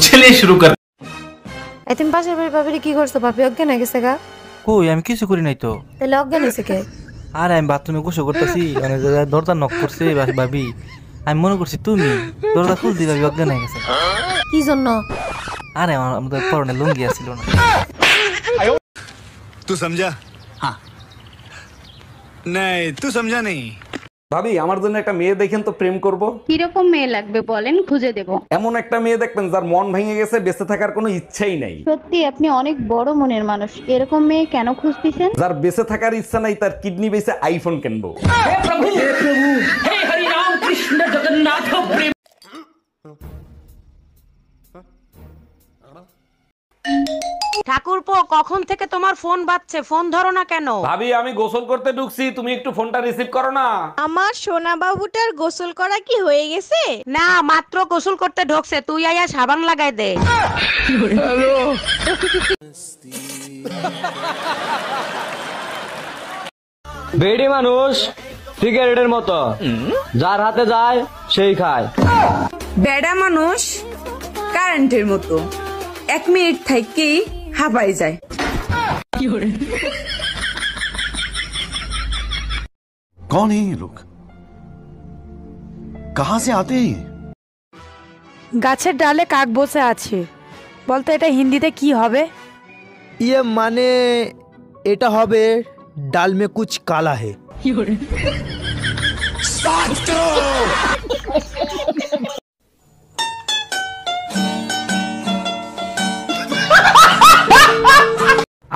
चलिए शुरू कर। তুমি পাশের বাড়ির ভাবিরে কি করছো? ভাবি অজ্ঞান হয়ে গেছে গা? কই আমি কিছু করি নাই তো। তাহলে অজ্ঞান হয়েছে কে? আরে আমি বাথরুমে গোসল করতেছি, মানে দরজা নক করছে ভাবি, আমি মনে করছি তুমি, দরজা খুলতে ভাবি অজ্ঞান হয়ে গেছে। কি জন্য? আরে আমাদের পরনে লুঙ্গি আসছিল না। तू समझा? हाँ नहीं तू समझा नहीं। ভাবি আমার জন্য একটা মেয়ে দেখেন তো, প্রেম করব। কিরকম মেয়ে লাগবে বলেন, খুঁজে দেব। এমন একটা মেয়ে দেখবেন যার মন ভেঙে গেছে, বেঁচে থাকার কোনো ইচ্ছাই নাই। সত্যি আপনি অনেক বড় মনের মানুষ, এরকম মেয়ে কেন খুঁজতেছেন? যার বেঁচে থাকার ইচ্ছা নাই, তার কিডনি বেঁচে আইফোন কিনবো। ঠাকুরপো, কখন থেকে তোমার ফোন বাজছে, ফোন ধরো না কেন? ভাবি আমি গোসল করতে ঢুকছি, তুমি একটু ফোনটা রিসিভ করো না। আমার সোনা বাবুটার গোসল করা কি হয়ে গেছে? না, মাত্র গোসল করতে ঢোকছে, তুই আয়া সাবান লাগাই দে। বেডি মানুষ সিগারেটের মতো, যার হাতে যায় সেই খায়। বেডা মানুষ কারেন্টের মতো, 1 মিনিট থেকেই হাঁপাই যায়। कौन है ये लोग? कहाँ से आते हैं? গাছের ডালে কাক বসে আছে, বলতো এটা হিন্দিতে কি হবে? ইয়ে মানে এটা হবে ডাল মে কুছ কালা হে।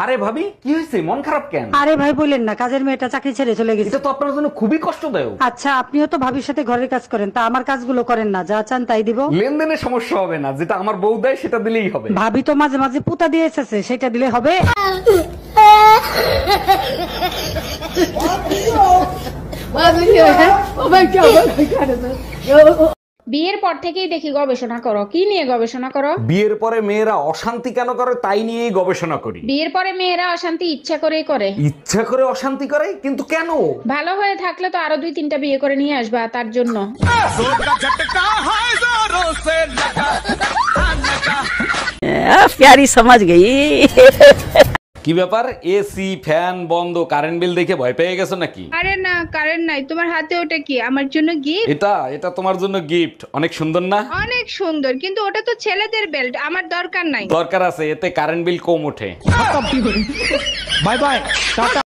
আরে ভাবি কি হয়েছে, মন খারাপ কেন? আরে ভাই বলেন না, কাজের মেয়েটা চাকরি ছেড়ে চলে গেছে। এটা তো আপনার জন্য খুবই কষ্টদায়ক। আচ্ছা, আপনিও তো ভাবির সাথে ঘরের কাজ করেন, তা আমার কাজগুলো করেন না, যা চান তাই দিব। লেনদেনে সমস্যা হবে না, যেটা আমার বউ দেয় সেটা দিলেই হবে। ভাবি তো মাঝে মাঝে পুতা দিয়ে এসেছে, সেটা দিলে হবে। বিয়ের পর থেকেই দেখি গবেষণা করো, কি নিয়ে গবেষণা করো? বিয়ের পরে মেয়েরা অশান্তি কেন করে তাই নিয়েই গবেষণা করি। বিয়ের পরে মেয়েরা অশান্তি ইচ্ছা করেই করে। ইচ্ছা করে অশান্তি করে, কিন্তু কেন? ভালো হয়ে থাকলে তো আরো 2-3টা বিয়ে করে নিয়ে আসবা, তার জন্য। প্যারি সমাজ গই। কি ব্যাপার, এসি ফ্যান বন্ধ, কারেন্ট বিল দেখে ভয় পেয়ে গেছো নাকি? আরে না, কারেন্ট নাই। তোমার হাতে ওটা কি? আমার জন্য গিফট। এটা তোমার জন্য গিফট। অনেক সুন্দর না? অনেক সুন্দর, কিন্তু ওটা তো ছেলেদের বেল্ট, আমার দরকার নাই। দরকার আছে, এতে কারেন্ট বিল কম ওঠে। Bye bye, tata.